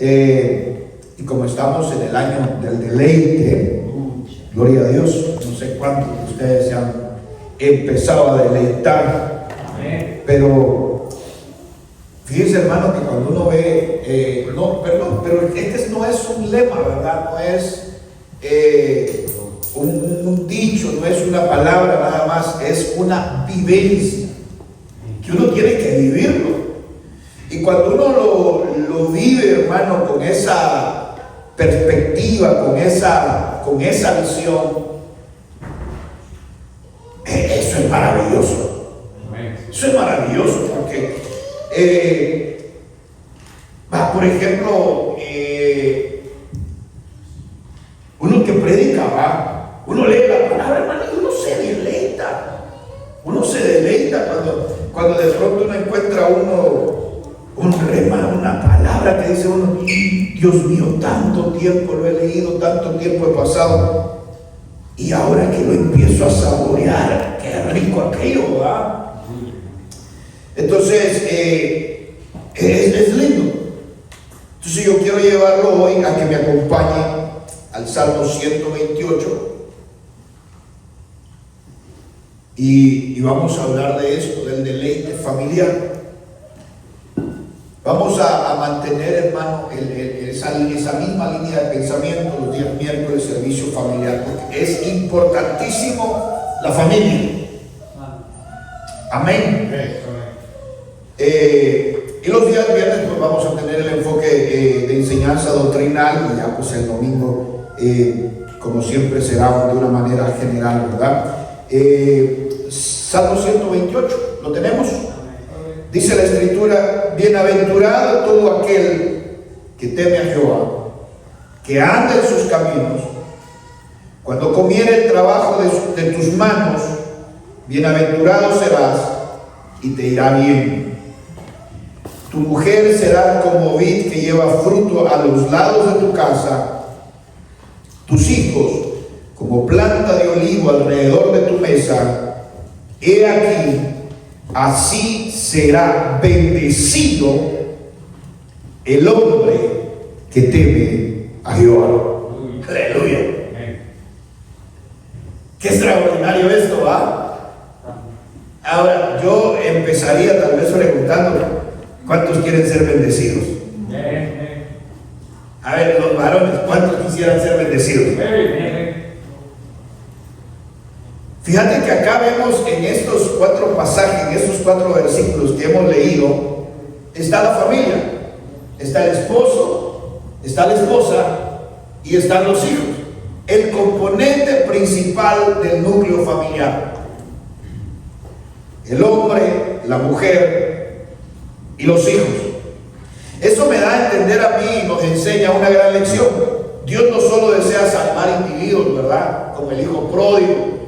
Y como estamos en el año del deleite, gloria a Dios, no sé cuántos de ustedes se han empezado a deleitar. Amén. Pero fíjense, hermano, que cuando uno ve, pero este no es un lema, ¿verdad? No es un dicho, no es una palabra nada más, es una vivencia que uno tiene que vivirlo. Y cuando uno lo vive, hermano, con esa perspectiva, con esa visión, eso es maravilloso. Eso es maravilloso porque por ejemplo, uno que predica, uno lee la palabra, hermano, y uno se deleita. Uno se deleita cuando de pronto uno encuentra un rema, una palabra que dice uno: Dios mío, tanto tiempo lo he leído, tanto tiempo he pasado, y ahora que lo empiezo a saborear, qué rico aquello, ¿verdad? Entonces, es lindo. Entonces yo quiero llevarlo hoy a que me acompañe al Salmo 128 y vamos a hablar de esto, del deleite familiar. Vamos a mantener, hermano, esa misma línea de pensamiento los días miércoles, servicio familiar, porque es importantísimo la familia. Amén. Y los días viernes pues vamos a tener el enfoque de enseñanza doctrinal, y ya pues el domingo como siempre será de una manera general, ¿verdad? Salmo 128, ¿lo tenemos? Dice la escritura: bienaventurado todo aquel que teme a Jehová, que anda en sus caminos. Cuando comiere el trabajo de tus manos, bienaventurado serás y te irá bien. Tu mujer será como vid que lleva fruto a los lados de tu casa, tus hijos como planta de olivo alrededor de tu mesa. He aquí, así será bendecido el hombre que teme a Jehová. Aleluya. Qué extraordinario esto, ¿va? Ahora, yo empezaría tal vez preguntando: ¿cuántos quieren ser bendecidos? A ver, los varones, ¿cuántos quisieran ser bendecidos? Fíjate que acá vemos en estos 4 pasajes, en estos 4 versículos que hemos leído, está la familia, está el esposo, está la esposa y están los hijos. El componente principal del núcleo familiar: el hombre, la mujer y los hijos. Eso me da a entender a mí y nos enseña una gran lección. Dios no solo desea salvar individuos, ¿verdad? Como el hijo pródigo.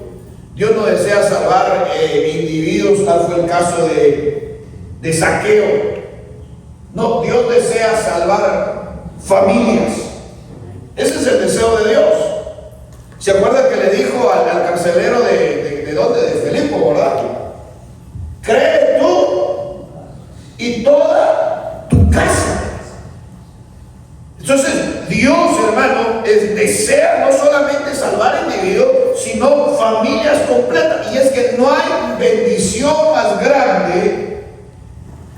Dios no desea salvar individuos, tal fue el caso de Zaqueo. No, Dios desea salvar familias. Ese es el deseo de Dios. ¿Se acuerdan que le dijo al carcelero de dónde? De Filipo, ¿verdad? ¿Crees tú y toda tu casa? Entonces, Dios, hermano, desea no solamente salvar individuos, sino familias completas. Y es que no hay bendición más grande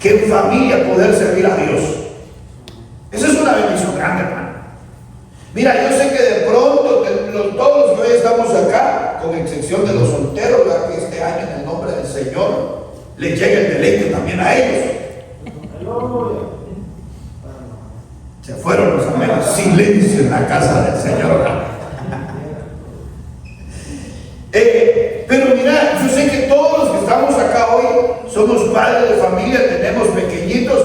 que en familia poder servir a Dios. Esa es una bendición grande, hermano. Mira, yo sé que de pronto, todos los que hoy estamos acá, con excepción de los solteros, ¿verdad? Que este año en el nombre del Señor les llega el deleite también a ellos. Se fueron los amenos, silencio en la casa del Señor. Pero mira, yo sé que todos los que estamos acá hoy somos padres de familia, tenemos pequeñitos,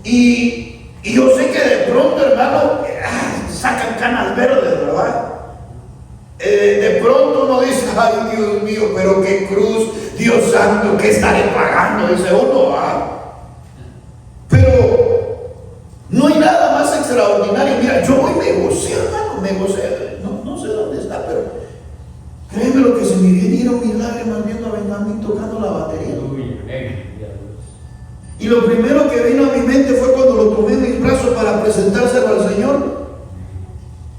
y yo sé que de pronto, hermano, sacan canas verdes, ¿verdad? De pronto uno dice: ay, Dios mío, pero qué cruz, Dios santo, ¿qué estaré pagando? Dice uno, pero no hay nada más extraordinario. Mira, yo hoy me gocé, hermano, me gocé. No sé dónde está, pero créeme lo que se me vinieron mis lágrimas viendo a Benjamín tocando la batería. Y lo primero que vino a mi mente fue cuando lo tomé en mis brazos para presentárselo al Señor.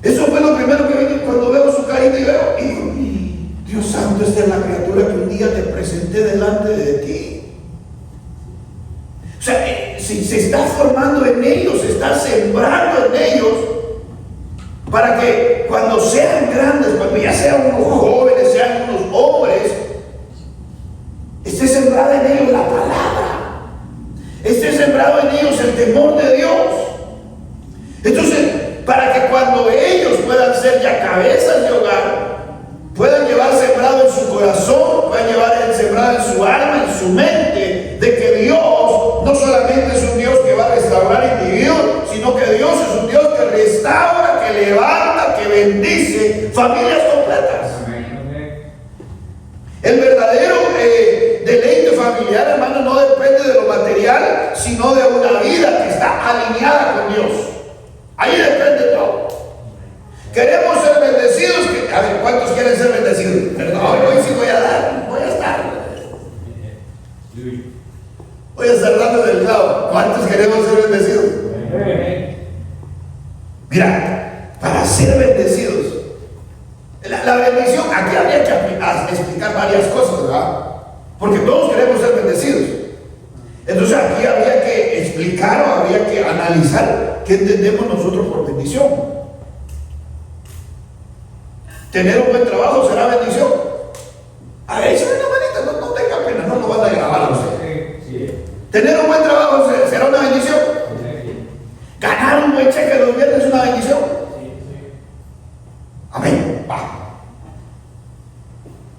Eso fue lo primero que vino cuando veo su carita y veo, y Dios santo, esta es la criatura que un día te presenté delante de ti. O sea, si se está formando en ellos, se está sembrando en ellos, para que cuando sean grandes, cuando ya sean unos jóvenes, sean unos hombres, esté sembrada en ellos la palabra, esté sembrado en ellos el temor de Dios. Entonces, para que cuando ellos puedan ser ya cabezas de hogar, puedan llevar sembrado en su corazón, puedan llevar sembrado en su alma, en su mente, de que Dios no solamente es un Dios que va a restaurar individuos, sino que Dios es un Dios que restaura, que levanta, que bendice familias completas. El verdadero deleite familiar, hermano, no depende de lo material, sino de una vida que está alineada con Dios. Ahí depende todo. Queremos ser bendecidos. A ver, ¿cuántos quieren ser bendecidos? Perdón, hoy sí voy a dar, voy a estar dando del lado. ¿Cuántos queremos ser bendecidos? Mira, para ser bendecidos, la bendición, aquí habría que explicar varias cosas, ¿verdad? Porque todos queremos ser bendecidos. Entonces aquí habría que explicar o habría que analizar qué entendemos nosotros por bendición. Tener un buen trabajo será bendición. A ver, échale una manita, no tenga pena, no lo van a grabar a usted. Tener un buen trabajo será una bendición. Ganar un buen cheque los viernes es una bendición. Amén. Va.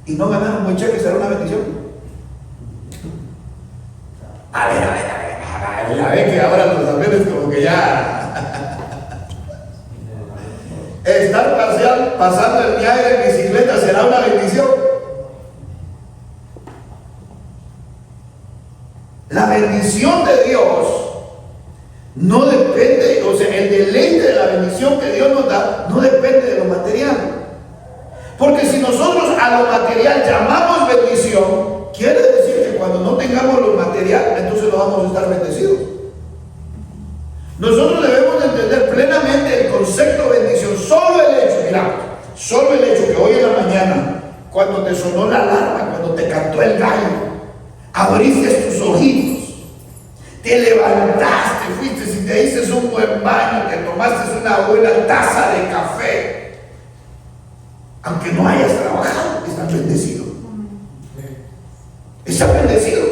Y no ganar un buen cheque será una bendición. A ver, que ahora los aviones como que ya estar pasando el viaje en bicicleta será una bendición. La bendición de Dios no depende, o sea, el deleite de la bendición que Dios nos da no depende de lo material. Porque si nosotros a lo material llamamos bendición, quiere decir que cuando no tengamos lo material, entonces no vamos a estar bendecidos. Nosotros debemos de entender plenamente el concepto de bendición. Solo el hecho, mira, solo el hecho que hoy en la mañana, cuando te sonó la alarma, cuando te cantó el gallo, abriste tus ojitos, te levantaste, fuiste, si te diste un buen baño, te tomaste una buena taza de café, aunque no hayas trabajado, estás bendecido. Estás bendecido.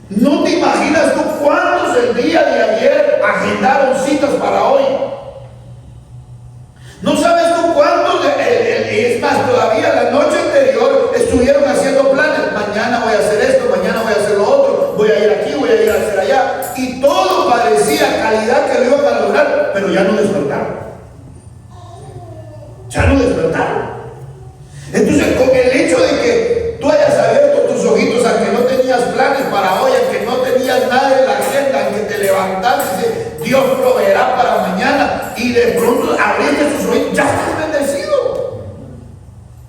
No te imaginas tú cuántos el día de ayer agendaron citas para hoy. No sabes tú cuántos, es más, todavía la noche anterior estuvieron haciendo planes. Mañana voy a hacer esto, mañana voy a hacer lo otro, voy a ir aquí, voy a ir a hacer allá. Y todo parecía calidad que lo iban a lograr, pero ya no despertaron. Ya no despertaron. Entonces, con el hecho de que tú hayas abierto tus ojitos, aunque no tenías planes para hoy, aunque no tenías nada en la agenda, aunque te levantaste, Dios proveerá para mañana, y de pronto abriste tus ojitos, ya estás bendecido.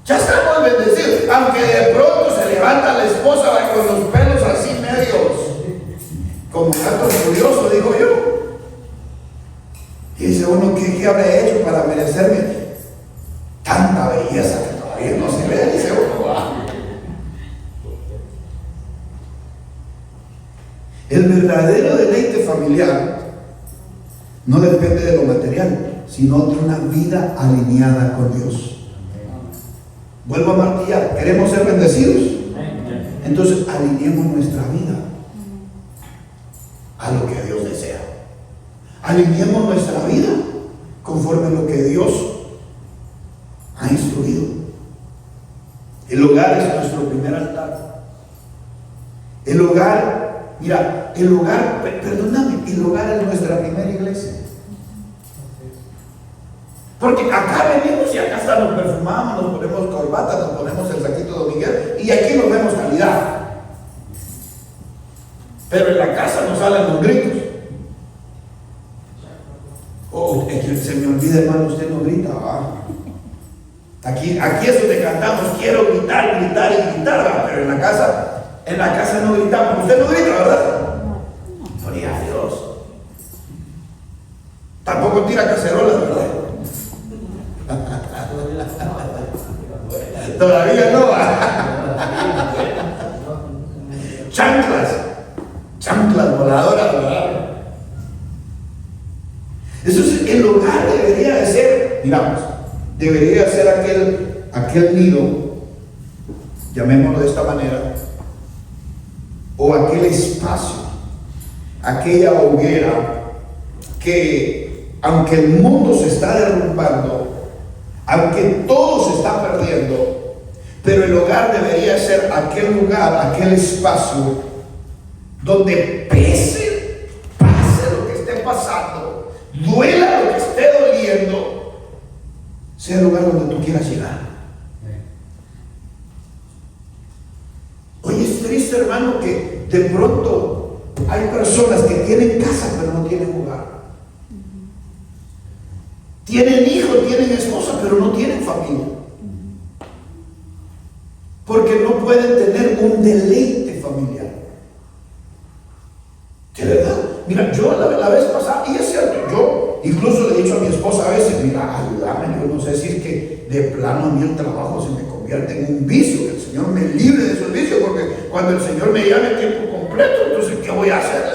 Ya estamos bendecidos. Aunque de pronto se levanta la esposa con los pelos así medios, como gato furioso, digo yo. Y dice uno, ¿qué habré hecho para merecerme tanta belleza que todavía no se ve? Dice uno, El verdadero deleite familiar no depende de lo material, sino de una vida alineada con Dios. Vuelvo a martillar, ¿queremos ser bendecidos? Entonces alineemos nuestra vida a lo que Dios desea. Alineemos nuestra vida conforme a lo que Dios ha instruido. El hogar es nuestro primer altar. El hogar, mira, el hogar, perdóname, el hogar es nuestra primera iglesia. Porque acá venimos y acá hasta nos perfumamos, nos ponemos corbatas, nos ponemos el saquito de Miguel y aquí nos vemos calidad. Pero en la casa nos salen los gritos. Oh, es que se me olvida, hermano, usted no grita. Aquí es donde cantamos, quiero gritar, gritar y gritar, pero en la casa no gritamos. Usted no grita, ¿verdad? tampoco tira cacerolas, ¿verdad? Todavía no. Chanclas voladoras, ¿verdad? Eso es, el hogar debería de ser, digamos, debería ser aquel nido, llamémoslo de esta manera, o aquel espacio, aquella hoguera que, aunque el mundo se está derrumbando, aunque todo se está perdiendo, pero el hogar debería ser aquel lugar, aquel espacio donde pase lo que esté pasando, duela lo que esté doliendo, sea el lugar donde tú quieras llegar. Hoy es triste, hermano, que de pronto hay personas que tienen casa pero no tienen hogar. Tienen hijos, tienen esposa, pero no tienen familia. Porque no pueden tener un deleite familiar. De verdad. Mira, yo la vez pasada, y es cierto, yo incluso le he dicho a mi esposa a veces, mira, ayúdame, yo no sé si es que de plano a mí el trabajo se me convierte en un vicio, que el Señor me libre de esos vicios, porque cuando el Señor me llame a tiempo completo, entonces, ¿qué voy a hacer?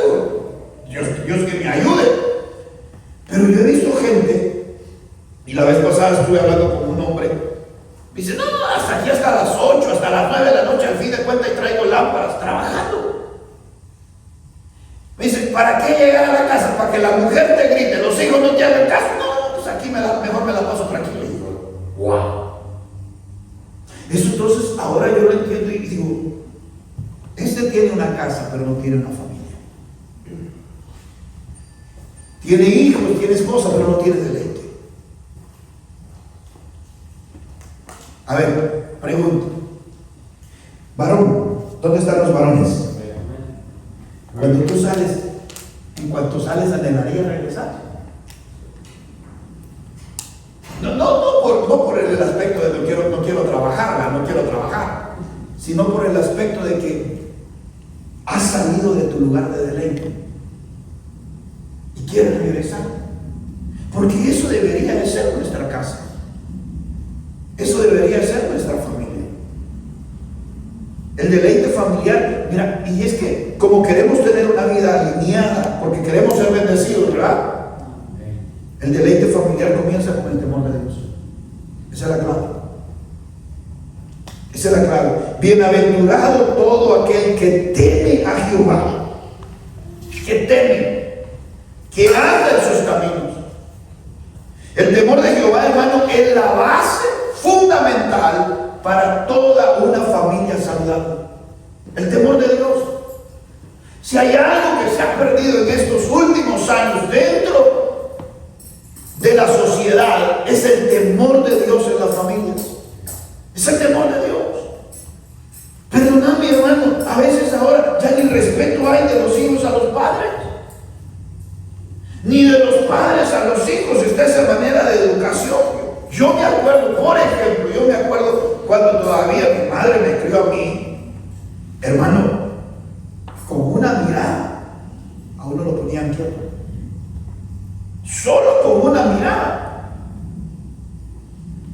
Dios que me ayude. Pero yo he visto gente, y la vez pasada estuve hablando con un hombre, dice, no, hasta aquí hasta las 8, hasta las 9 de la noche, al fin de cuentas, y traigo lámparas, trabajando. Me dice, ¿para qué llegar a la casa? ¿Para que la mujer te grite, los hijos no te hagan caso? No, pues aquí mejor me la paso tranquilo. Y digo, wow. Eso entonces, ahora yo lo entiendo y digo, este tiene una casa, pero no tiene una familia. Tiene hijos, tiene esposa, pero no tiene deleite. A ver, pregunto. Varón, ¿dónde están los varones? Cuando tú sales, en cuanto sales, anhelaría regresar. No por el aspecto de no quiero trabajar, sino por el aspecto de que has salido de tu lugar de deleite y quieres regresar. Porque eso debería de ser nuestra casa. Eso debería ser nuestra familia. El deleite familiar, mira, y es que como queremos tener una vida alineada, porque queremos ser bendecidos, ¿verdad? El deleite familiar comienza con el temor de Dios. Esa es la clave. Esa es la clave. Bienaventurado todo aquel que teme a Jehová, que anda en sus caminos. El temor de Jehová, hermano, es la base fundamental para toda una familia saludable. El temor de Dios. Si hay algo que se ha perdido en estos últimos años dentro de la sociedad, es el temor de Dios en las familias. Es el temor de Dios. Perdóname, hermano, a veces ahora ya ni respeto hay de los hijos a los padres, ni de los padres a los hijos. Está esa manera de educación. Yo me acuerdo, por ejemplo, cuando todavía mi madre me crió a mí, hermano, con una mirada a uno lo ponían quieto. Solo con una mirada.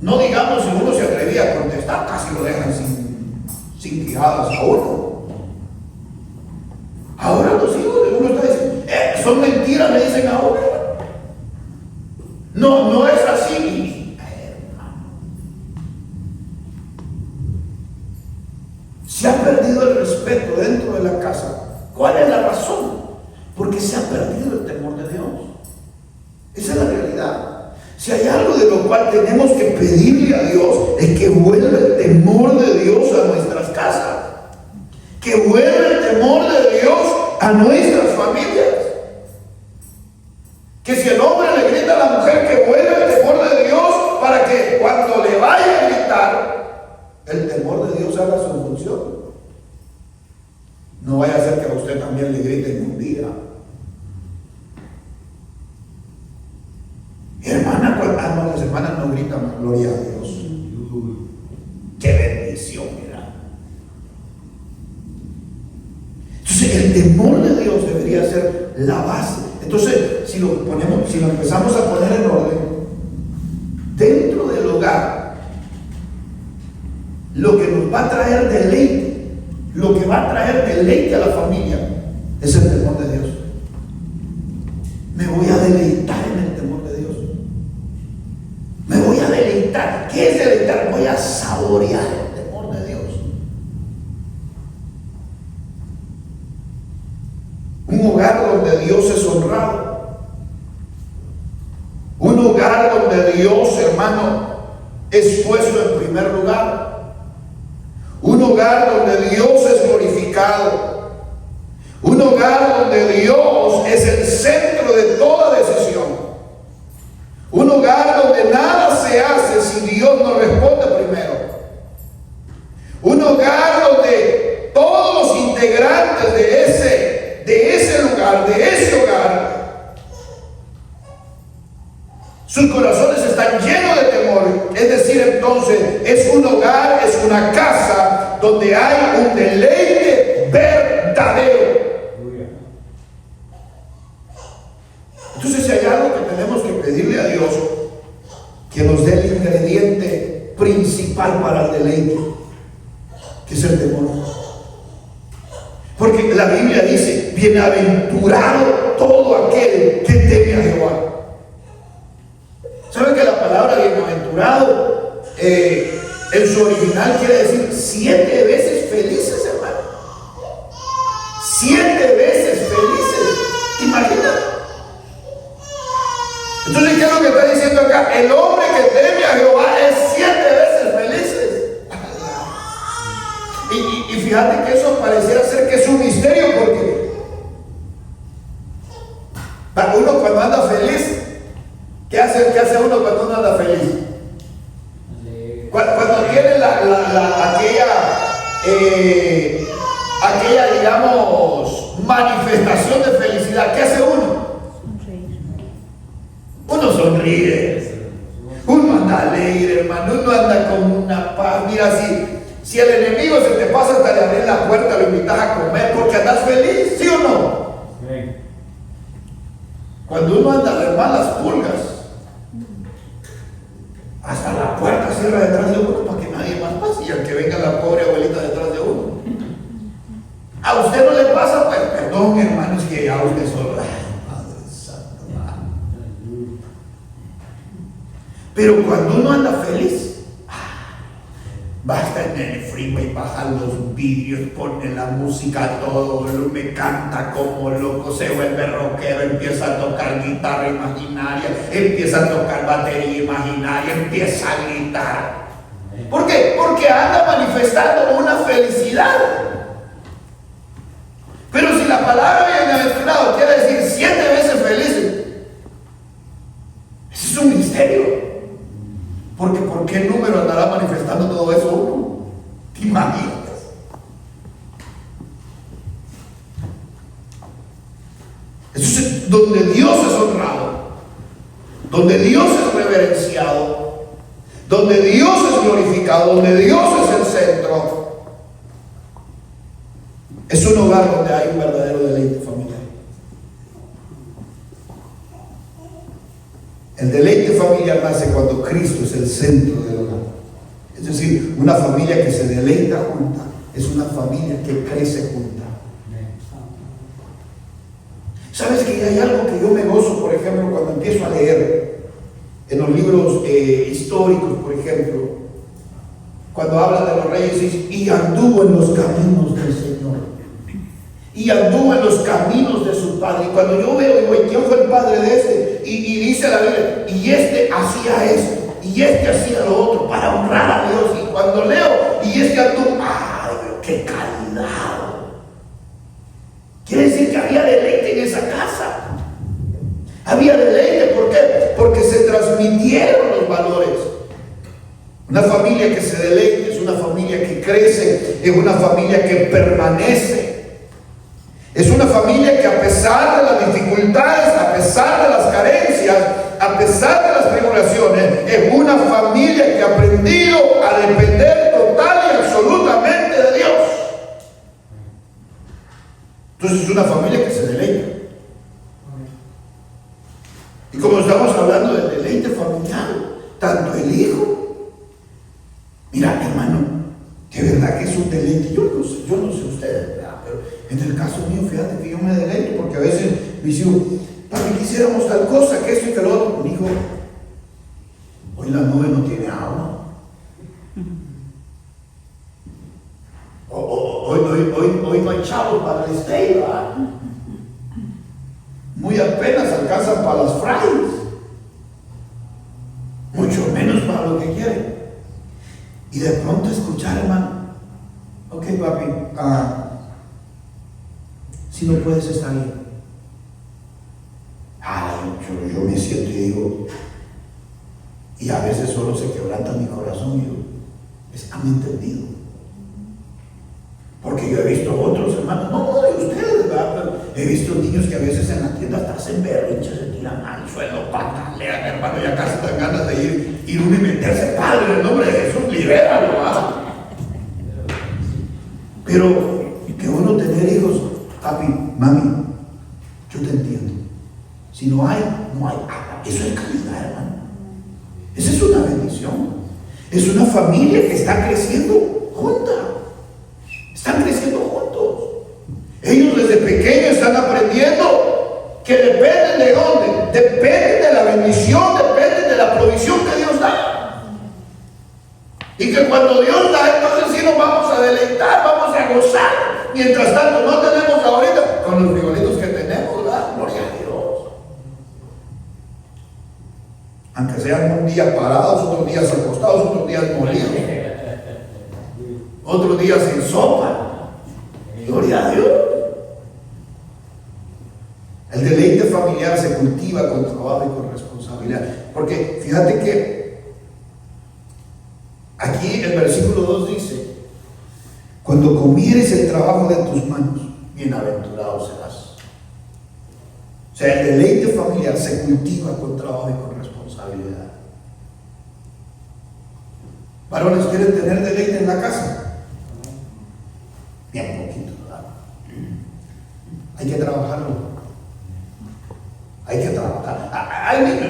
No digamos si uno se atrevía a contestar, casi lo dejan sin tiradas a uno. Ahora los hijos de uno están diciendo, son mentiras, me dicen ahora. No es así. Se ha perdido el respeto dentro de la casa. ¿Cuál es la razón? Porque se ha perdido el temor de Dios. Esa es la realidad. Si hay algo de lo cual tenemos que pedirle a Dios, es que vuelva el temor de Dios a nuestras casas. Que vuelva el temor de Dios a nuestras familias. Que si el hombre le grita a la mujer, que vuelva el temor de Dios para que cuando le vaya a gritar, el temor de Dios haga su función. No vaya a ser que a usted también le griten un día. Hermana, cuando las hermanas no gritan, gloria a Dios. Qué bendición, mira. Entonces, el temor de Dios debería ser la base. Entonces, si lo empezamos a poner en orden, dentro del hogar, lo que nos va a traer deleite, lo que va a traer deleite a la familia, es el temor de Dios. Me voy a deleitar en el temor de Dios. Me voy a deleitar. ¿Qué es deleitar? Voy a saborear el temor de Dios. Un hogar donde Dios es honrado. Un hogar donde Dios, hermano, es puesto en primer lugar. Un hogar donde Dios es glorificado. Un hogar donde Dios es el centro de toda decisión. Un hogar donde nada se hace si Dios no responde primero. Un hogar donde todos los integrantes de ese lugar, de ese hogar, sus corazones están llenos de temor. Es decir, entonces, es un hogar, es una casa donde hay un deleite verdadero. Entonces, si hay algo que tenemos que pedirle a Dios, que nos dé el ingrediente principal para el deleite, que es el temor. Porque la Biblia dice: bienaventurado todo aquel que teme a Jehová. ¿Saben que la palabra bienaventurado en su original quiere decir 7 veces felices, hermano? 7 veces felices. Imagínate. Entonces, ¿qué es lo que está diciendo acá? El hombre que teme a Jehová es 7 veces felices. Y fíjate que eso pareciera ser que es un misterio, porque uno cuando anda feliz, ¿qué hace uno cuando uno anda feliz? Cuando tiene aquella, digamos, manifestación de felicidad, ¿qué hace uno? Uno sonríe, uno anda alegre, hermano, uno anda con una paz. Mira, si el enemigo se te pasa hasta de abrir la puerta, lo invitas a comer porque andas feliz, ¿sí o no? Sí. Cuando uno anda de malas pulgas, hasta la puerta cierra detrás de uno para que nadie más pase, y al que venga la pobre abuelita detrás de uno. ¿A usted no le pasa? Pues perdón, hermano, es que a usted solo. Pero cuando uno anda feliz, basta en el freeway, baja los vidrios, pone la música a todo volumen, canta como loco, se vuelve rockero, empieza a tocar guitarra imaginaria, empieza a tocar batería imaginaria, empieza a gritar. ¿Por qué? Porque anda manifestando una felicidad. Pero si la palabra bienaventurado quiere decir 7 veces felices, ese es un misterio. Porque ¿por qué número andará manifestando todo eso uno? ¿Te imaginas? Entonces, donde Dios es honrado, donde Dios es reverenciado, donde Dios es glorificado, donde Dios es el centro, es un hogar donde hay un verdadero deleite familiar. El deleite familiar nace cuando Cristo es el centro del hogar. Es decir, una familia que se deleita junta es una familia que crece junta. ¿Sabes que hay algo que yo me gozo, por ejemplo, cuando empiezo a leer en los libros históricos, por ejemplo, cuando hablan de los reyes, dice: y anduvo en los caminos del Señor, y anduvo en los caminos de su padre. Y cuando yo veo, digo: ¿quién fue el padre de este? Y dice la Biblia: y este hacía esto, y este hacía lo otro, para honrar a Dios. Y cuando leo: y este anduvo, ¡ay, qué calidad! Quiere decir que había deleite en esa casa. Había deleite, ¿por qué? Porque se transmitieron los valores. Una familia que se deleite es una familia que crece, es una familia que permanece. Es una familia que, a pesar de las dificultades, a pesar de las carencias, a pesar de las tribulaciones, es una familia que ha aprendido a depender total y absolutamente de Dios. Entonces es una familia que se deleita. como estamos hablando del deleite familiar, tanto el hijo, mira, hermano, de verdad que es un deleite. Yo no sé ustedes, ¿verdad? Pero en el caso mío, fíjate que yo me deleito, porque a veces mis hijos, papi, quisiéramos tal cosa, que esto y que lo otro. Mi hijo, hoy la nube no tiene agua. Hoy no hay chavos para el stay, ¿verdad? Muy apenas alcanzan para las fries, mucho menos para lo que quieren. Y de pronto escuchar, hermano, ok papi, si no puedes estar bien. Yo me siento y digo, y a veces solo se quebranta mi corazón y digo, ¿han entendido? Porque yo he visto otros hermanos, no de ustedes, ¿verdad? Pero he visto niños que a veces en la tienda hasta hacen berrinches, se tiran al suelo, patalean, hermano, ya casi dan ganas de ir uno y meterse. Padre, en el nombre de Jesús, libéralo, ¿verdad? Pero que uno tener hijos, papi, mami, yo te entiendo. Si no hay. Eso es calidad, hermano. Esa es una bendición. Es una familia que está creciendo junta. Están creciendo juntos. Ellos desde pequeños están aprendiendo que dependen de dónde. Dependen de la bendición, dependen de la provisión que Dios da. Y que cuando Dios da, entonces sí nos vamos a deleitar, vamos a gozar. Mientras tanto, no tenemos ahorita con los frijolitos que tenemos, ¿verdad? Gloria a Dios. Aunque sean un día parados, otros días acostados, otros días molidos, otros días en sopa. Gloria a Dios. El deleite familiar se cultiva con trabajo y con responsabilidad. Porque fíjate que aquí el versículo 2 dice: cuando comieres el trabajo de tus manos, bienaventurado serás. O sea, el deleite familiar se cultiva con trabajo y con responsabilidad. Varones, ¿quieren tener deleite en la casa? Bien poquito, ¿verdad? Hay que trabajarlo. Hay que trabajar.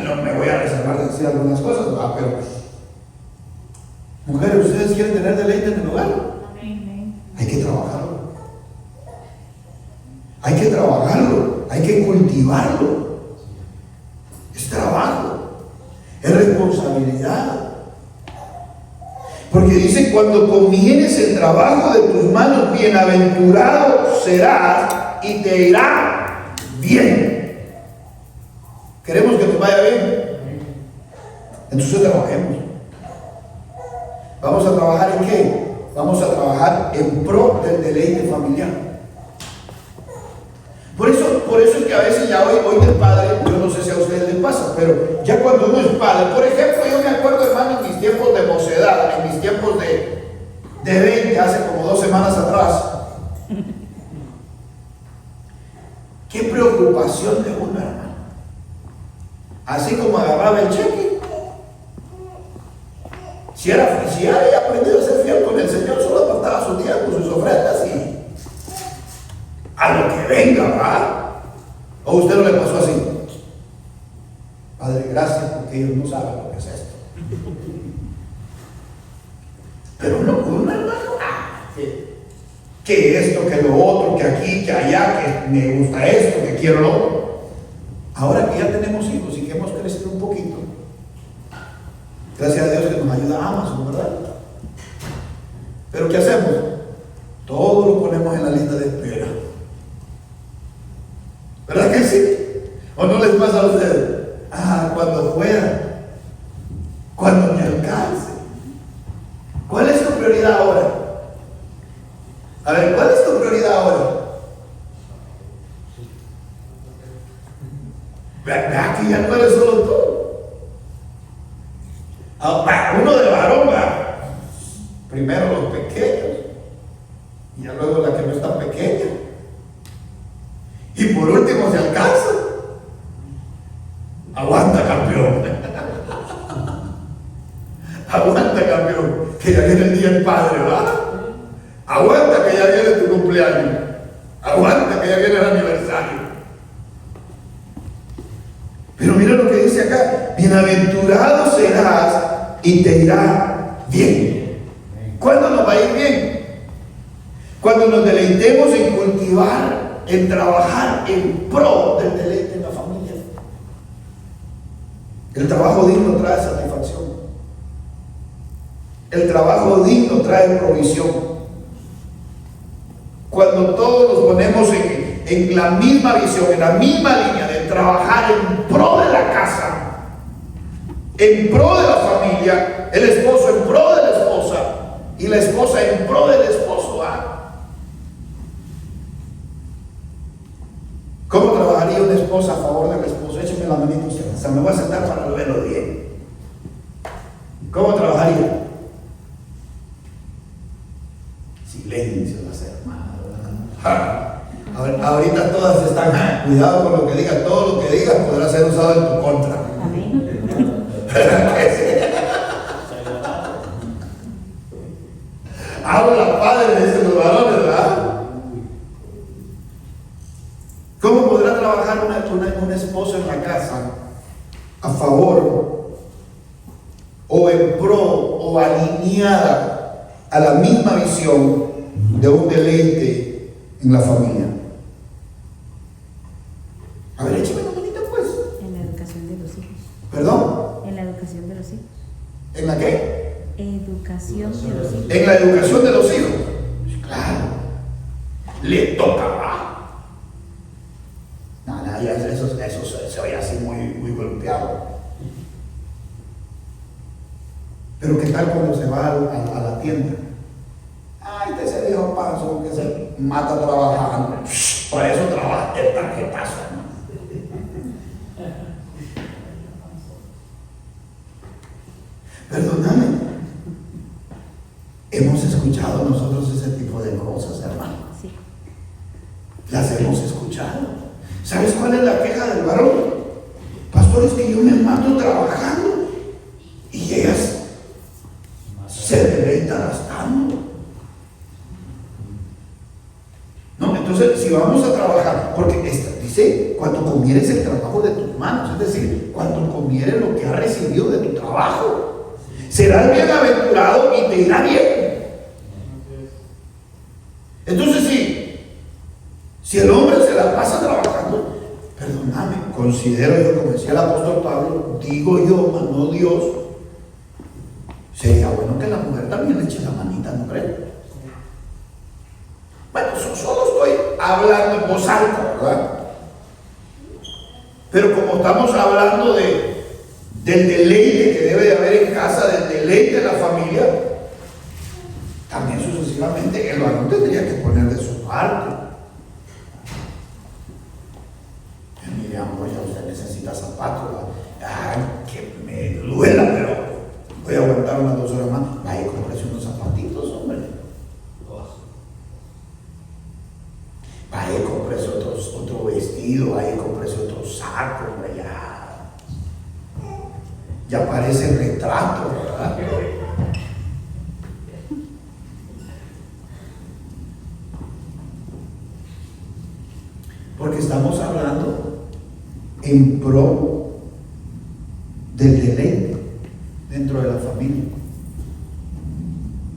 No me voy a reservar de decir algunas cosas, ¿verdad? Pero mujeres, ¿ustedes quieren tener deleite en el hogar? Hay que trabajarlo. Hay que trabajarlo. Hay que cultivarlo. Es trabajo. Es responsabilidad. Porque dice: cuando comieres el trabajo de tus manos, bienaventurado serás y te irá bien. Queremos que nos vaya bien. Entonces trabajemos. ¿Vamos a trabajar en qué? Vamos a trabajar en pro del deleite familiar. Por eso es que a veces ya hoy de padre, yo no sé si a ustedes les pasa, pero ya cuando uno es padre, por ejemplo, yo me acuerdo, hermano, en mis tiempos de mocedad, en mis tiempos de 20, hace como 2 semanas atrás, qué preocupación de uno, hermano. Así como agarraba el cheque, si había aprendido a ser fiel con el Señor, solo apartaba sus días con sus ofrendas y a lo que venga, ¿verdad? ¿O a usted no le pasó así? Padre, gracias, porque ellos no saben lo que es esto. Pero uno, hermano, que esto, que lo otro, que aquí, que allá, que me gusta esto, que quiero lo otro. Ahora que ya tenemos hijos y que hemos crecido un poquito, gracias a Dios que nos ayuda Amazon, ¿verdad? Pero ¿qué hacemos? Todo lo ponemos en la lista de espera. ¿Verdad que sí? ¿O no les pasa a ustedes? Cuando pueda, cuando me alcance. ¿Cuál es tu prioridad ahora? A ver, ¿cuál es tu prioridad ahora? Vea que ya no eres solo tú. Uno de varón va. Primero los pequeños. Y ya luego la que no es tan pequeña. Y por último se alcanza. Aguanta, campeón. Aguanta, campeón. Que ya viene el día del padre, ¿verdad? Aguanta que ya viene tu cumpleaños. Aguanta que ya viene el aniversario. Pero mira lo que dice Bienaventurado serás y te irá bien. ¿Cuándo nos va a ir bien? Cuando nos deleitemos en cultivar, en trabajar en pro del deleite en la familia. El trabajo digno trae satisfacción. El trabajo digno trae provisión. Cuando todos nos ponemos en la misma visión, en la misma línea de trabajar en pro de la casa, en pro de la familia, el esposo en pro de la esposa y la esposa en pro del esposo. ¿Cómo trabajaría una esposa a favor del esposo? Écheme la manita usted. O sea, me voy a sentar para verlo bien. ¿Cómo trabajaría? Silencio las hermanas. Ahorita todas están, cuidado con lo que digas, todo lo que digas podrá ser usado en tu contra. Amén. Habla padre, dicen los varones, ¿verdad? ¿Cómo podrá trabajar un esposo en la casa a favor o en pro o alineada a la misma visión de un deleite en la familia? A ver, échame una manita pues. En la educación de los hijos. ¿Perdón? En la educación de los hijos. ¿En la qué? Educación de los hijos. En la educación de los hijos. Claro. Le toca. No, ya eso se oye así muy golpeado. Pero ¿qué tal cuando se va a la tienda? Ay, ese viejo panzo que se mata trabajando. Por eso trabaja el tarjetazo, ¿no? Perdóname. Hemos escuchado nosotros ese tipo de cosas, hermano. Sí. Las hemos escuchado. ¿Sabes cuál es la queja del varón? Pastor, es que yo me mato trabajando y ellas se deleitan gastando. No, entonces si vamos a trabajar, porque dice, cuanto convieres el trabajo de tus manos, es decir, cuanto convieres lo que has recibido de tu trabajo, serás bienaventurado y te irá bien. Entonces si el hombre se la pasa trabajando, perdóname, considero yo, como decía el apóstol Pablo, digo yo, mas no Dios, sería bueno que la mujer también le eche la manita, ¿no crees? Bueno, solo estoy hablando en voz alta, ¿verdad? Pero como estamos hablando del deleite que debe de haber en casa, del deleite de la familia, también sucesivamente el varón tendría que poner de su parte. Mire, amor, ya usted necesita zapatos, ¿verdad? Ay, que me duela, pero voy a aguantar unas 2 horas más. Vaya, cómprese unos zapatitos, hombre. Vaya, cómprese otro vestido, vaya, cómprese otro saco, hombre, ya parece el retrato, ¿verdad? Porque estamos hablando en pro del deleite dentro de la familia.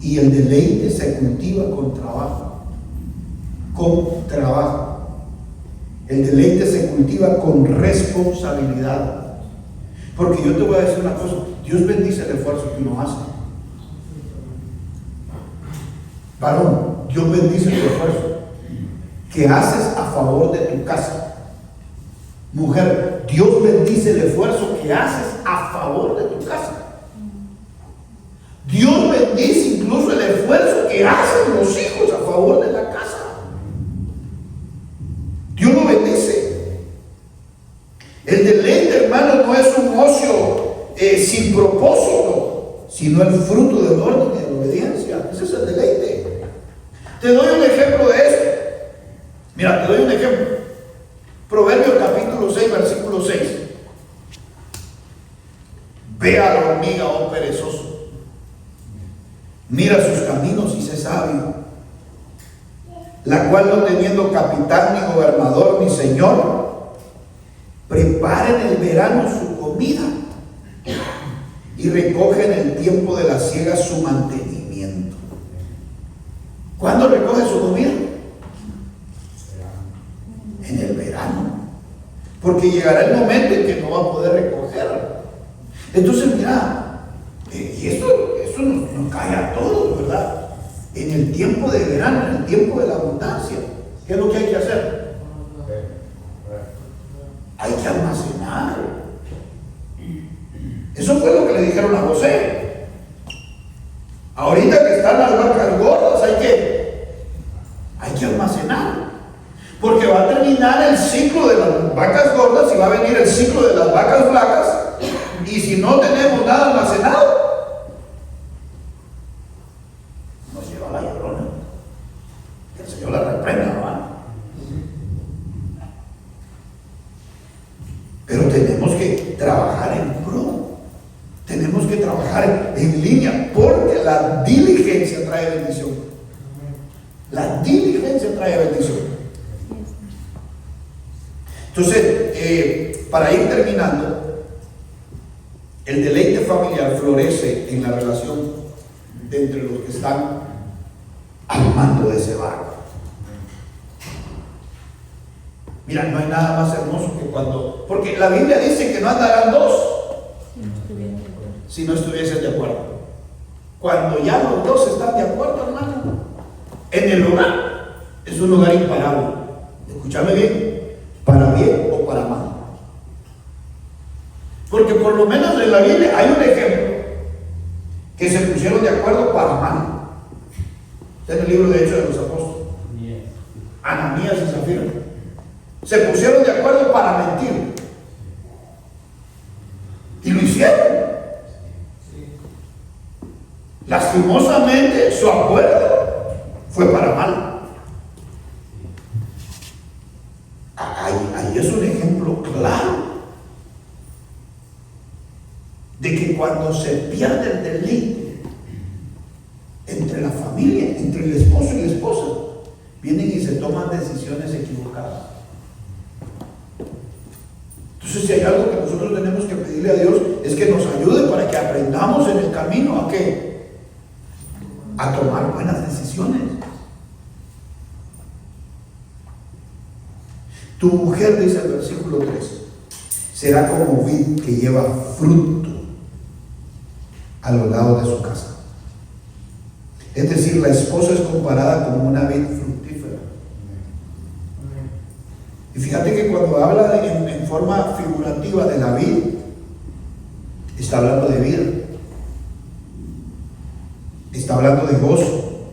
Y el deleite se cultiva con trabajo. Con trabajo. El deleite se cultiva con responsabilidad. Porque yo te voy a decir una cosa, Dios bendice el esfuerzo que uno hace. Varón, Dios bendice el esfuerzo que haces a favor de tu casa. Mujer, Dios bendice el esfuerzo que haces a favor de tu casa. Dios bendice incluso el esfuerzo que hacen los hijos a favor de la casa. Dios lo bendice. El deleite, hermano, no es un ocio sin propósito, sino el fruto del orden y de la obediencia. Ese es el deleite. Te doy un ejemplo de esto. Mira, te doy un ejemplo. Proverbios capítulo 6, versículo 6. Ve a la hormiga, oh perezoso. Mira sus caminos y sé sabio. La cual, no teniendo capitán, ni gobernador, ni señor, prepara en el verano su comida y recoge en el tiempo de la siega su mantenimiento. ¿Cuándo recoge su comida? En el verano. Porque llegará el momento en que no va a poder recoger. Entonces, mira, y esto nos cae a todos, ¿verdad? En el tiempo de verano, en el tiempo de la abundancia, ¿qué es lo que hay que hacer? Hay que almacenar. Eso fue lo que le dijeron a José. Ahorita que están las vacas gordas, hay que almacenar. Porque va a terminar el ciclo de las vacas gordas y va a venir el ciclo de las vacas flacas. Y si no tenemos nada almacenado, nos lleva la llorona. Que el Señor la reprenda, hermano. Pero tenemos que trabajar en pro. Tenemos que trabajar en línea, porque la diligencia trae bendición. La diligencia trae bendición. Entonces, para ir terminando, el deleite familiar florece en la relación de entre los que están al mando de ese barco. Mira, no hay nada más hermoso que cuando, porque la Biblia dice que no andarán dos si no estuviesen de acuerdo. Cuando ya los dos están de acuerdo, hermano, en el hogar es un lugar imparable. Escúchame bien, para bien o para mal. Porque por lo menos en la Biblia hay un ejemplo que se pusieron de acuerdo para mal. Está en el libro de Hechos de los Apóstoles. Ananías y Zafira se pusieron de acuerdo para mentir y lo hicieron. Lastimosamente su acuerdo fue para mal. Ahí es un ejemplo claro de que cuando se pierde el deleite entre la familia, entre el esposo y la esposa, vienen y se toman decisiones equivocadas. Entonces, si hay algo que nosotros tenemos que pedirle a Dios, es que nos ayude para que aprendamos en el camino a ¿qué? A tomar buenas decisiones. Tu mujer, dice el versículo 3, será como vid que lleva fruto a los lados de su casa. Es decir, la esposa es comparada como una vid fructífera. Y fíjate que cuando habla en forma figurativa de la vid, está hablando de vida, está hablando de gozo,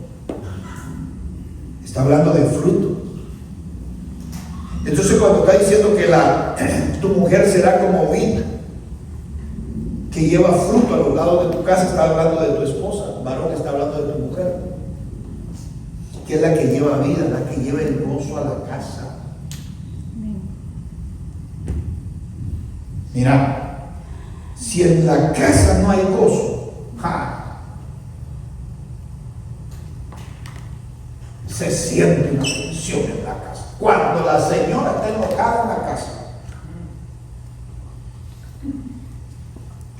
está hablando de fruto. Entonces, cuando está diciendo que tu mujer será como vid que lleva fruto a los lados de tu casa, está hablando de tu esposa. Varón, está hablando de tu mujer, que es la que lleva vida, la que lleva el gozo a la casa. Mira, si en la casa no hay gozo, se siente una tensión en la casa. Cuando la señora está enojada en la casa,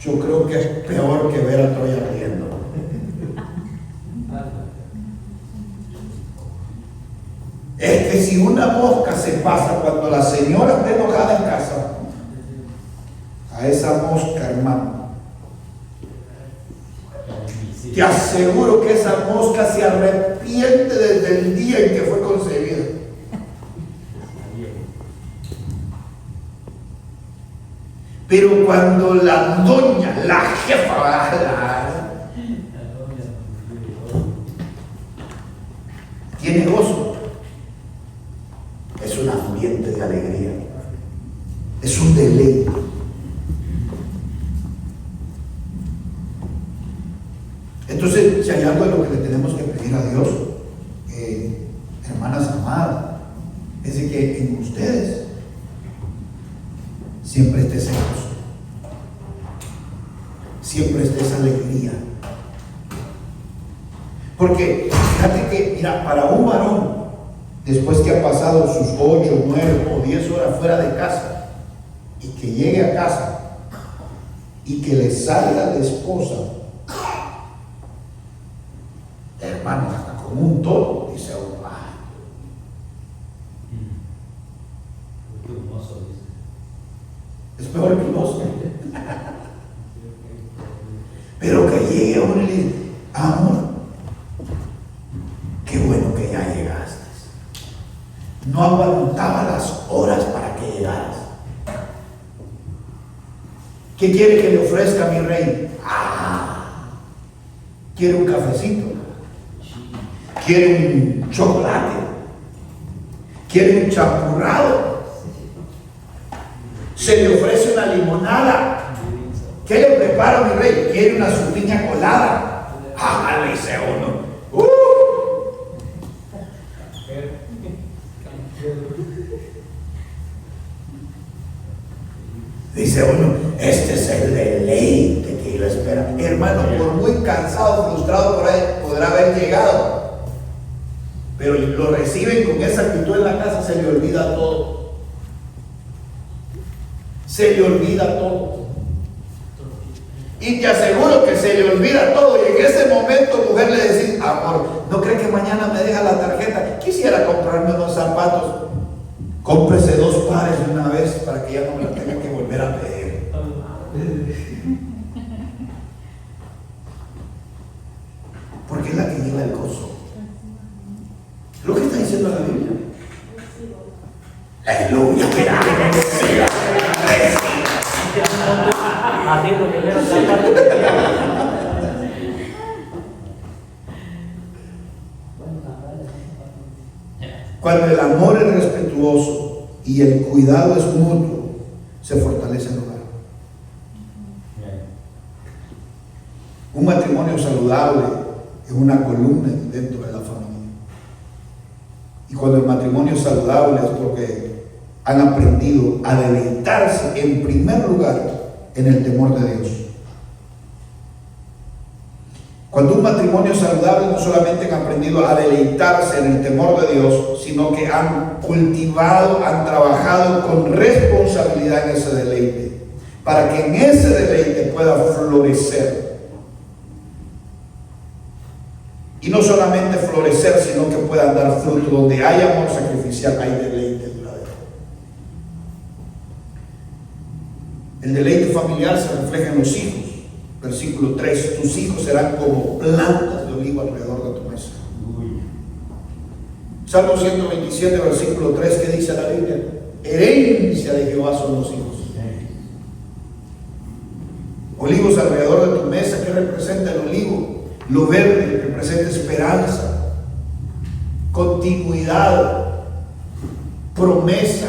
yo creo que es peor que ver a Troya riendo. Es que si una mosca se pasa cuando la señora está enojada en casa, a esa mosca, hermano, te aseguro que esa mosca se arrepiente desde el día en que fue concebida. Pero cuando la doña, la jefa, tiene gozo, es un ambiente de alegría, es un deleite. Entonces, si hay algo de lo que le tenemos que pedir a Dios, hermanas amadas, es de que en ustedes siempre esté ese gozo, siempre esté esa alegría. Porque fíjate que, mira, para un varón, después que ha pasado sus 8, 9 o 10 horas fuera de casa y que llegue a casa, y que le salga de esposa, hermano, hasta con un tono, dice uno, ay, es mejor que un oso. Pero que llegue a uno y le dice, amor, qué bueno que ya llegaste. No aguantaba las horas para que llegaras. ¿Qué quiere que le ofrezca, mi rey? Quiere un cafecito, quiere un chocolate, quiere un champurrado, se le ofrece una limonada. ¿Qué le preparo, mi rey? Quiere una su piña colada. Le dice uno. Dice uno, este es el deleite que yo espero. Hermano, por muy cansado, frustrado por ahí, podrá haber llegado, pero lo reciben con esa actitud en la casa, se le olvida todo. Se le olvida todo. Y te aseguro que se le olvida todo. Y en ese momento, mujer, le decís, amor, ¿no cree que mañana me deja la tarjeta? Quisiera comprarme unos zapatos. Cómprese 2 pares de una vez para que ya no me la tenga que volver a pedir. Porque es la que lleva el gozo. Lo que está diciendo la Biblia. Aleluya, que la reciba. Cuando el amor es respetuoso y el cuidado es mutuo, se fortalece el hogar. Un matrimonio saludable es una columna dentro de la familia. Y cuando el matrimonio es saludable es porque han aprendido a deleitarse en primer lugar en el temor de Dios. Cuando un matrimonio es saludable, no solamente han aprendido a deleitarse en el temor de Dios, sino que han cultivado, han trabajado con responsabilidad en ese deleite, para que en ese deleite pueda florecer. Y no solamente florecer, sino que puedan dar fruto. Donde hay amor sacrificial, hay deleite duradero. El deleite familiar se refleja en los hijos. Versículo 3, tus hijos serán como plantas de olivo alrededor de tu mesa. Salmo 127, versículo 3, ¿qué dice la Biblia? Herencia de Jehová son los hijos. Olivos alrededor de tu mesa, ¿qué representa el olivo? Lo verde representa esperanza, continuidad, promesa,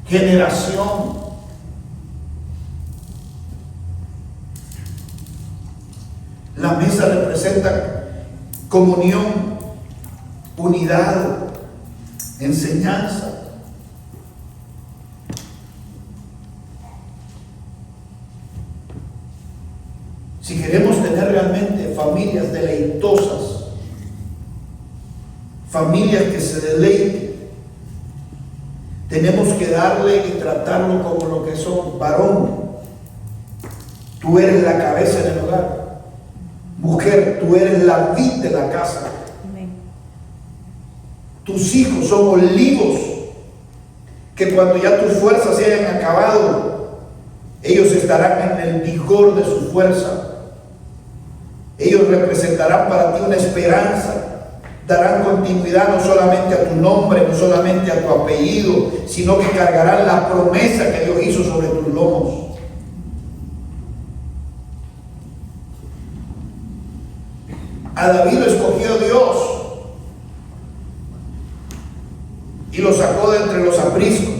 generación. La mesa representa comunión, unidad, enseñanza. Si queremos tener realmente familias deleitosas, familias que se deleiten, tenemos que darle y tratarlo como lo que son. Varón, tú eres la cabeza del hogar. Mujer, tú eres la vid de la casa. Amén. Tus hijos son olivos que cuando ya tus fuerzas se hayan acabado, ellos estarán en el vigor de su fuerza. Ellos representarán para ti una esperanza, darán continuidad no solamente a tu nombre, no solamente a tu apellido, sino que cargarán la promesa que Dios hizo sobre tus lomos. A David lo escogió Dios y lo sacó de entre los apriscos.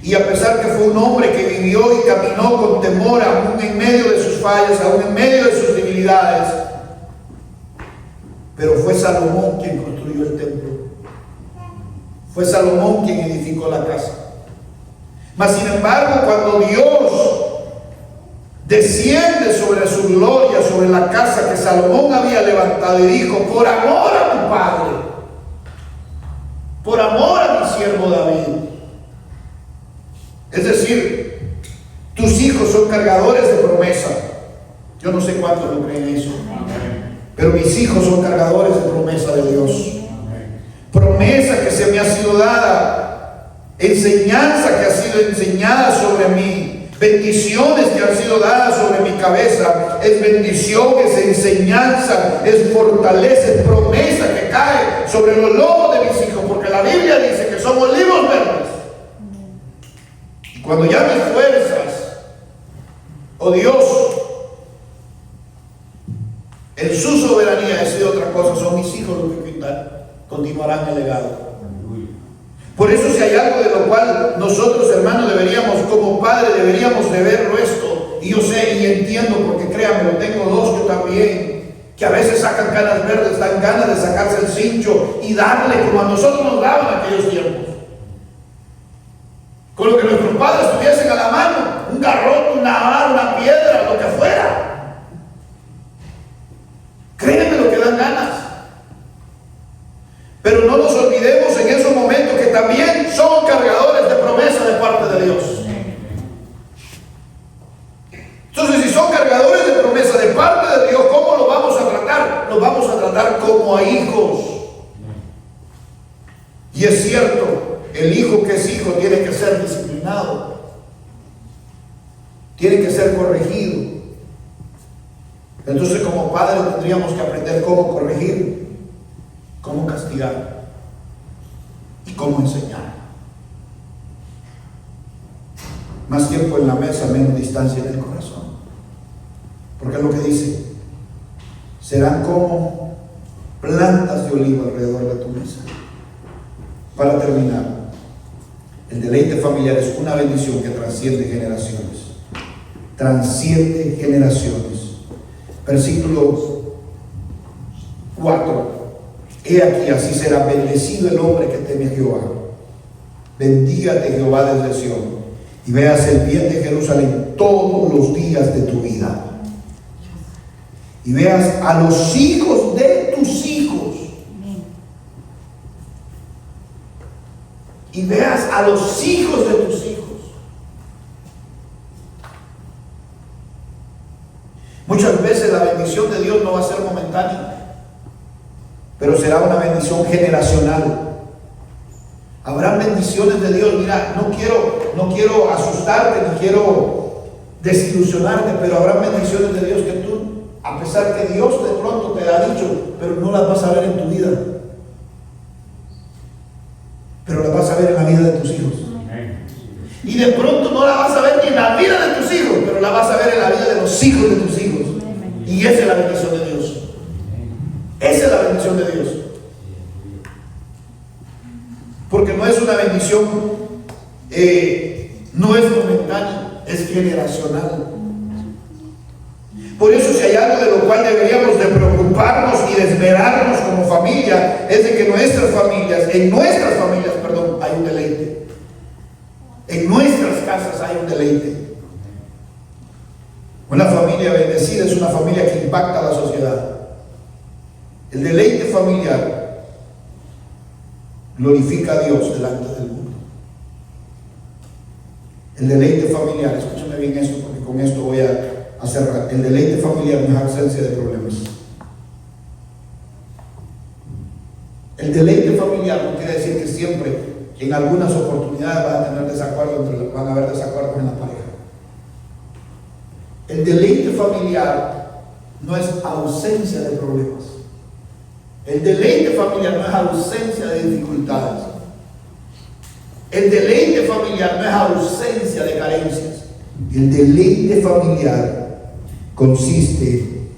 Y a pesar que fue un hombre que vivió y caminó con temor, aún en medio de sus fallas, aún en medio de sus debilidades, pero fue Salomón quien construyó el templo. Fue Salomón quien edificó la casa. Mas sin embargo, cuando Dios desciende sobre su gloria, sobre la casa que Salomón había levantado, y dijo: por amor a tu padre, por amor a mi siervo David, es decir, tus hijos son cargadores de promesa. Yo no sé cuántos lo creen eso. Pero mis hijos son cargadores de promesa de Dios. Promesa que se me ha sido dada. Enseñanza que ha sido enseñada sobre mí. Bendiciones que han sido dadas sobre mi cabeza. Es bendición, es enseñanza, es fortaleza, es promesa que cae sobre los lomos de mis hijos. Porque la Biblia dice que somos olivos verdes. Y cuando ya mis fuerzas, oh Dios, en su soberanía decide otra cosa, son mis hijos los que continuarán el legado. Por eso, si hay algo de lo cual nosotros, hermanos, deberíamos, como padres, deberíamos de verlo esto, y yo sé y entiendo, porque créanme, tengo dos yo también, que a veces sacan canas verdes, dan ganas de sacarse el cincho y darle como a nosotros nos daban en aquellos tiempos. Con lo que nuestros padres tuviesen a la mano, un garrote, una vara, una piedra, lo que fuera. Créanme lo que dan ganas. Pero no nos olvidemos en esos momentos que también son cargadores de promesa de parte de Dios. Entonces, si son cargadores de promesa de parte de Dios, ¿cómo los vamos a tratar? Los vamos a tratar como a hijos. Y es cierto, el hijo que es hijo tiene que ser disciplinado, tiene que ser corregido. Entonces, como padres tendríamos que aprender cómo corregir, cómo castigar y cómo enseñar. Más tiempo en la mesa, menos distancia en el corazón. Porque es lo que dice: serán como plantas de olivo alrededor de tu mesa. Para terminar, el deleite familiar es una bendición que trasciende generaciones. Trasciende generaciones. Versículo 4. He aquí, así será bendecido el hombre que teme a Jehová. Bendígate Jehová desde Sión, y veas el bien de Jerusalén todos los días de tu vida. Y veas a los hijos de tus hijos. Y veas a los hijos de tus hijos. Muchas veces la bendición de Dios no va a ser momentánea, pero será una bendición generacional. Habrán bendiciones de Dios. Mira, no quiero asustarte, ni quiero desilusionarte, pero habrán bendiciones de Dios que tú, a pesar que Dios de pronto te ha dicho, pero no las vas a ver en tu vida, pero las vas a ver en la vida de tus hijos. Y de pronto no la vas a ver ni en la vida de tus hijos, pero la vas a ver en la vida de los hijos de tus hijos. Y esa es la bendición de Dios. Esa es la bendición de Dios. Porque no es una bendición, no es momentánea, es generacional. Por eso, si hay algo de lo cual deberíamos de preocuparnos y de esmerarnos como familia, es de que en nuestras familias, hay un deleite. En nuestras casas hay un deleite. Una familia bendecida es una familia que impacta a la sociedad. El deleite familiar glorifica a Dios delante del mundo. El deleite familiar, escúchame bien esto, porque con esto voy a cerrar. El deleite familiar no es ausencia de problemas. El deleite familiar no quiere decir que siempre, en algunas oportunidades, van a haber desacuerdos en la pareja. El deleite familiar no es ausencia de problemas. El deleite familiar no es ausencia de dificultades. El deleite familiar no es ausencia de carencias. El deleite familiar consiste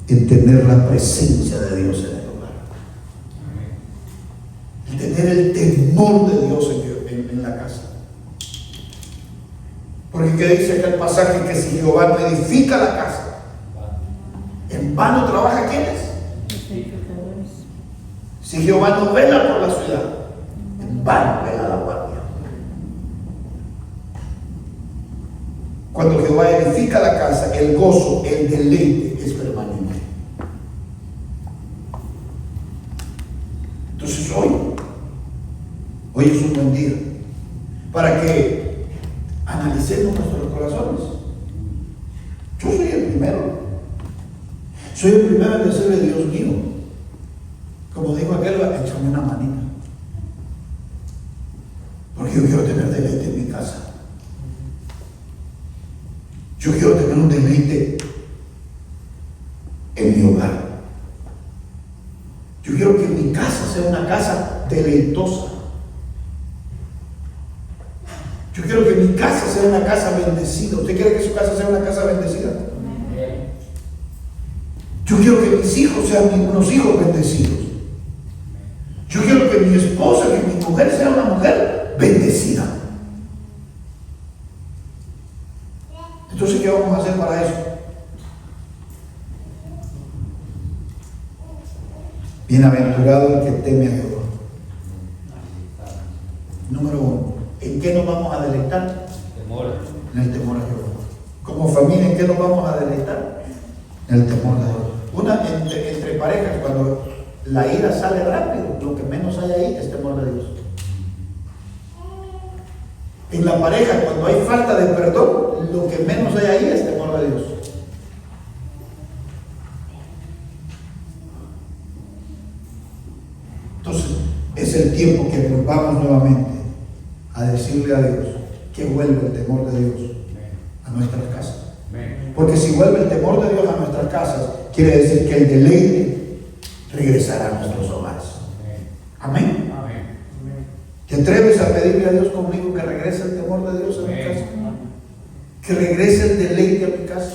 en tener la presencia de Dios en el hogar. En tener el temor de Dios en la casa. Porque ¿qué dice acá el pasaje? Que si Jehová no edifica la casa, en vano trabaja ¿quiénes? Si Jehová no vela por la ciudad, en vano vela la guardia. Cuando Jehová edifica la casa, el gozo, el deleite es permanente. Entonces hoy es un buen día para que analicemos nuestros corazones. Yo soy el primero. Soy el primero en decirle, Dios mío, como dijo aquel, échame una manita. Porque yo quiero tener deleite en mi casa. Yo quiero tener un deleite en mi hogar. Yo quiero que mi casa sea una casa deleitosa. Yo quiero que mi casa sea una casa bendecida. ¿Usted quiere que su casa sea una casa bendecida? Yo quiero que mis hijos sean unos hijos bendecidos. Yo quiero que mi esposa, que mi mujer sea una mujer bendecida. Entonces, ¿qué vamos a hacer para eso? Bienaventurado el que teme a Jehová. Número 1. ¿En qué nos vamos a deleitar? En el temor a Jehová. Como familia, ¿en qué nos vamos a deleitar? En el temor a Jehová. Entre parejas, cuando la ira sale rápido, lo que menos hay ahí es temor de Dios. En la pareja, cuando hay falta de perdón, lo que menos hay ahí es temor de Dios. Entonces, es el tiempo que volvamos nuevamente a decirle a Dios que vuelva el temor de Dios a nuestras casas. Porque si vuelve el temor de Dios a nuestras casas, quiere decir que el deleite regresará a nuestros hogares. Amén. ¿Te atreves a pedirle a Dios conmigo que regrese el temor de Dios a mi casa? Que regrese el deleite a mi casa.